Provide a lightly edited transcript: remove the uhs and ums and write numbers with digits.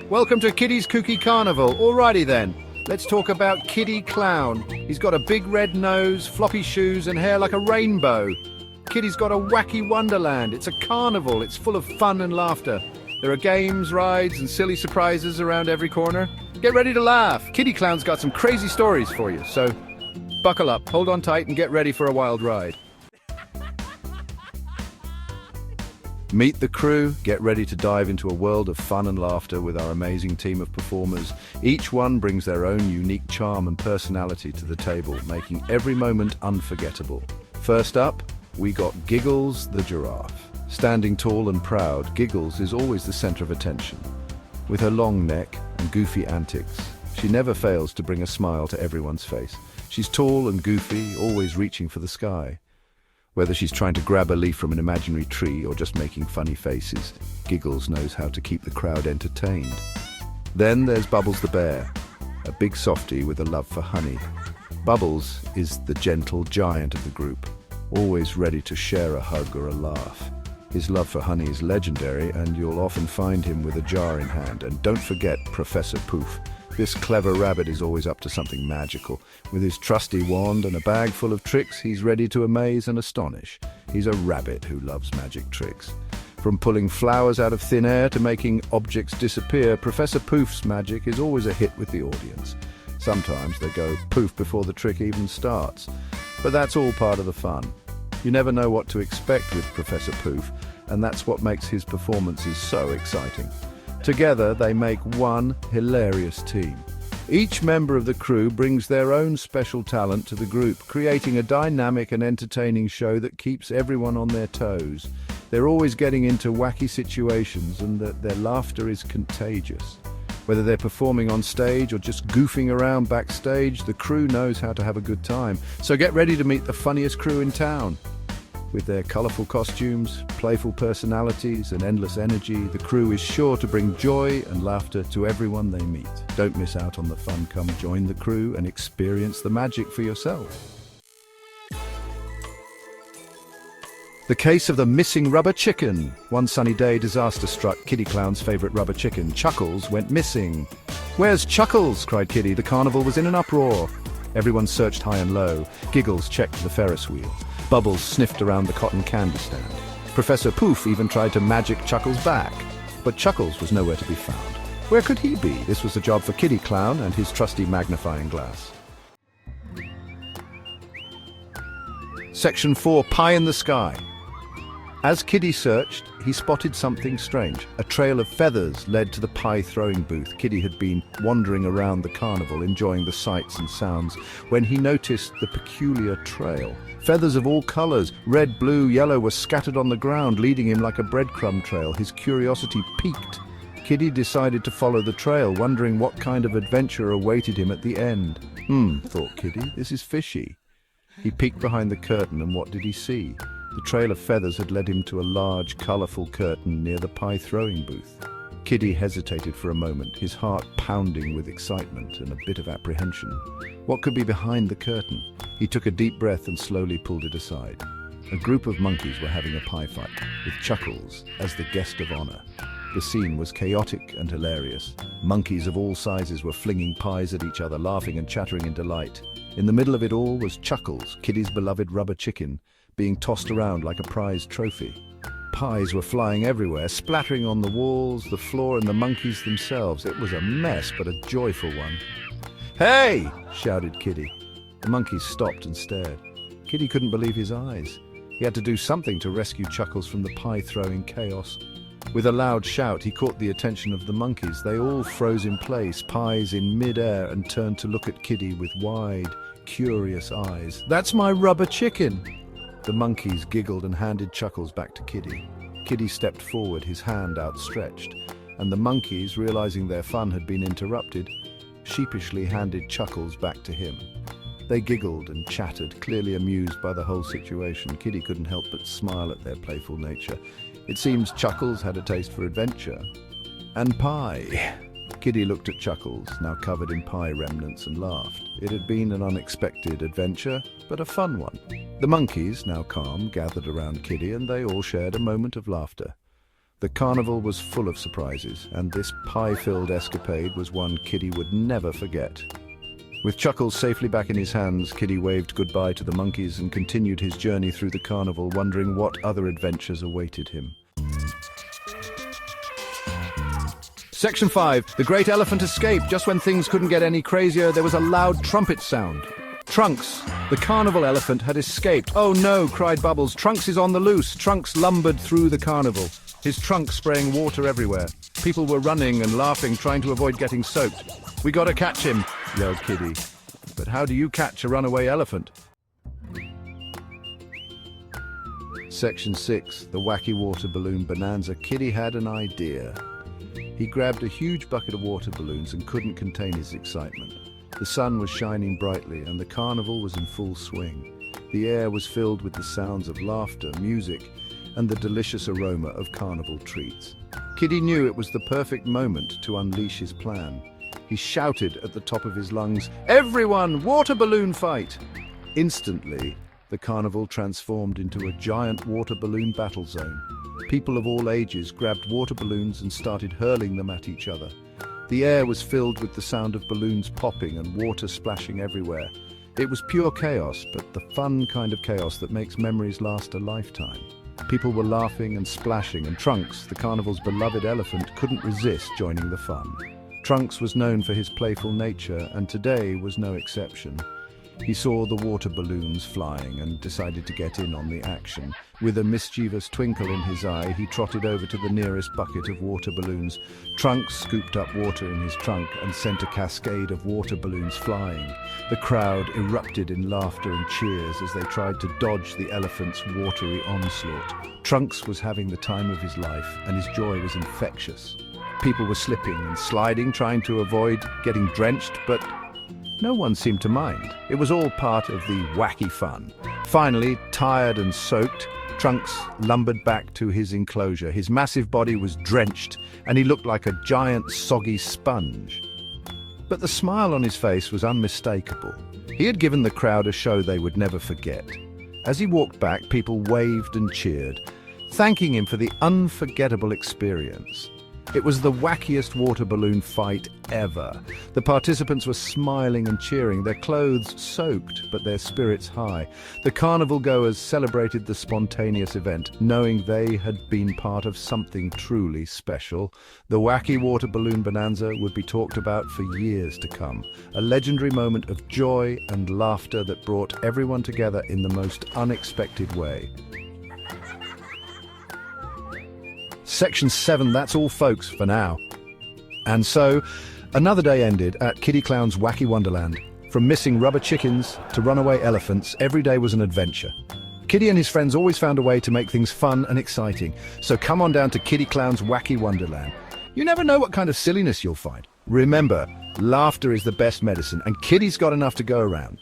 Welcome to Kiddy's Kooky Carnival. Alrighty then, let's talk about Kiddy Clown. He's got a big red nose, floppy shoes and hair like a rainbow. Kiddy's got a wacky Wonderland. It's a carnival. It's full of fun and laughter. There are games, rides and silly surprises around every corner. Get ready to laugh. Kiddy Clown's got some crazy stories for you, so buckle up, hold on tight and get ready for a wild ride. Meet the crew, get ready to dive into a world of fun and laughter with our amazing team of performers. Each one brings their own unique charm and personality to the table, making every moment unforgettable. First up, we got Giggles the giraffe. Standing tall and proud, Giggles is always the center of attention. With her long neck and goofy antics, she never fails to bring a smile to everyone's face. She's tall and goofy, always reaching for the sky. Whether she's trying to grab a leaf from an imaginary tree or just making funny faces, Giggles knows how to keep the crowd entertained. Then there's Bubbles the bear, a big softie with a love for honey. Bubbles is the gentle giant of the group, always ready to share a hug or a laugh. His love for honey is legendary, and you'll often find him with a jar in hand. And don't forget Professor Poof. This clever rabbit is always up to something magical. With his trusty wand and a bag full of tricks, he's ready to amaze and astonish. He's a rabbit who loves magic tricks. From pulling flowers out of thin air to making objects disappear, Professor Poof's magic is always a hit with the audience. Sometimes they go poof before the trick even starts. But that's all part of the fun. You never know what to expect with Professor Poof, and that's what makes his performances so exciting. Together, they make one hilarious team. Each member of the crew brings their own special talent to the group, creating a dynamic and entertaining show that keeps everyone on their toes. They're always getting into wacky situations, and their laughter is contagious. Whether they're performing on stage or just goofing around backstage, the crew knows how to have a good time. So get ready to meet the funniest crew in town. With their colorful costumes, playful personalities, and endless energy, the crew is sure to bring joy and laughter to everyone they meet. Don't miss out on the fun. Come join the crew and experience the magic for yourself. The case of the missing rubber chicken. One sunny day, disaster struck Kiddy Clown's favorite rubber chicken, Chuckles, went missing. "Where's Chuckles?" cried Kiddy. The carnival was in an uproar. Everyone searched high and low. Giggles checked the Ferris wheel. Bubbles sniffed around the cotton candy stand. Professor Poof even tried to magic Chuckles back. But Chuckles was nowhere to be found. Where could he be? This was a job for Kiddy Clown and his trusty magnifying glass. Section 4, Pie in the Sky. As Kiddy searched, he spotted something strange. A trail of feathers led to the pie-throwing booth. Kiddy had been wandering around the carnival, enjoying the sights and sounds, when he noticed the peculiar trail. Feathers of all colors, red, blue, yellow, were scattered on the ground, leading him like a breadcrumb trail. His curiosity piqued. Kiddy decided to follow the trail, wondering what kind of adventure awaited him at the end. Thought Kiddy, this is fishy. He peeked behind the curtain, and what did he see? The trail of feathers had led him to a large, colorful curtain near the pie-throwing booth. Kiddy hesitated for a moment, his heart pounding with excitement and a bit of apprehension. What could be behind the curtain? He took a deep breath and slowly pulled it aside. A group of monkeys were having a pie fight, with Chuckles as the guest of honor. The scene was chaotic and hilarious. Monkeys of all sizes were flinging pies at each other, laughing and chattering in delight. In the middle of it all was Chuckles, Kiddy's beloved rubber chicken, being tossed around like a prized trophy. Pies were flying everywhere, splattering on the walls, the floor, and the monkeys themselves. It was a mess, but a joyful one. "Hey!" shouted Kiddy. The monkeys stopped and stared. Kiddy couldn't believe his eyes. He had to do something to rescue Chuckles from the pie-throwing chaos. With a loud shout, he caught the attention of the monkeys. They all froze in place, pies in mid-air, and turned to look at Kiddy with wide, curious eyes. "That's my rubber chicken!" The monkeys giggled and handed Chuckles back to Kiddy. Kiddy stepped forward, his hand outstretched, and the monkeys, realizing their fun had been interrupted, sheepishly handed Chuckles back to him. They giggled and chattered, clearly amused by the whole situation. Kiddy couldn't help but smile at their playful nature. It seems Chuckles had a taste for adventure. And pie. Kiddy looked at Chuckles, now covered in pie remnants, and laughed. It had been an unexpected adventure, but a fun one. The monkeys, now calm, gathered around Kiddy, and they all shared a moment of laughter. The carnival was full of surprises, and this pie-filled escapade was one Kiddy would never forget. With Chuckles safely back in his hands, Kiddy waved goodbye to the monkeys and continued his journey through the carnival, wondering what other adventures awaited him. Section 5. The great elephant escaped. Just when things couldn't get any crazier, there was a loud trumpet sound. Trunks, the carnival elephant, had escaped. "Oh no," cried Bubbles. "Trunks is on the loose." Trunks lumbered through the carnival, his trunk spraying water everywhere. People were running and laughing, trying to avoid getting soaked. "We gotta catch him," yelled Kiddy. But how do you catch a runaway elephant? Section 6. The Wacky Water Balloon Bonanza. Kiddy had an idea. He grabbed a huge bucket of water balloons and couldn't contain his excitement. The sun was shining brightly and the carnival was in full swing. The air was filled with the sounds of laughter, music, and the delicious aroma of carnival treats. Kiddy knew it was the perfect moment to unleash his plan. He shouted at the top of his lungs, "Everyone, water balloon fight!" Instantly, the carnival transformed into a giant water balloon battle zone. People of all ages grabbed water balloons and started hurling them at each other. The air was filled with the sound of balloons popping and water splashing everywhere. It was pure chaos, but the fun kind of chaos that makes memories last a lifetime. People were laughing and splashing, and Trunks, the carnival's beloved elephant, couldn't resist joining the fun. Trunks was known for his playful nature, and today was no exception. He saw the water balloons flying and decided to get in on the action. With a mischievous twinkle in his eye, he trotted over to the nearest bucket of water balloons. Trunks scooped up water in his trunk and sent a cascade of water balloons flying. The crowd erupted in laughter and cheers as they tried to dodge the elephant's watery onslaught. Trunks was having the time of his life, and his joy was infectious. People were slipping and sliding, trying to avoid getting drenched, but no one seemed to mind. It was all part of the wacky fun. Finally, tired and soaked, Trunks lumbered back to his enclosure. His massive body was drenched, and he looked like a giant soggy sponge. But the smile on his face was unmistakable. He had given the crowd a show they would never forget. As he walked back, people waved and cheered, thanking him for the unforgettable experience. It was the wackiest water balloon fight ever. The participants were smiling and cheering, their clothes soaked, but their spirits high. The carnival goers celebrated the spontaneous event, knowing they had been part of something truly special. The Wacky Water Balloon Bonanza would be talked about for years to come, a legendary moment of joy and laughter that brought everyone together in the most unexpected way. Section 7, that's all folks for now. And so, another day ended at Kiddy Clown's Wacky Wonderland. From missing rubber chickens to runaway elephants, every day was an adventure. Kiddy and his friends always found a way to make things fun and exciting. So come on down to Kiddy Clown's Wacky Wonderland. You never know what kind of silliness you'll find. Remember, laughter is the best medicine, and Kiddy's got enough to go around.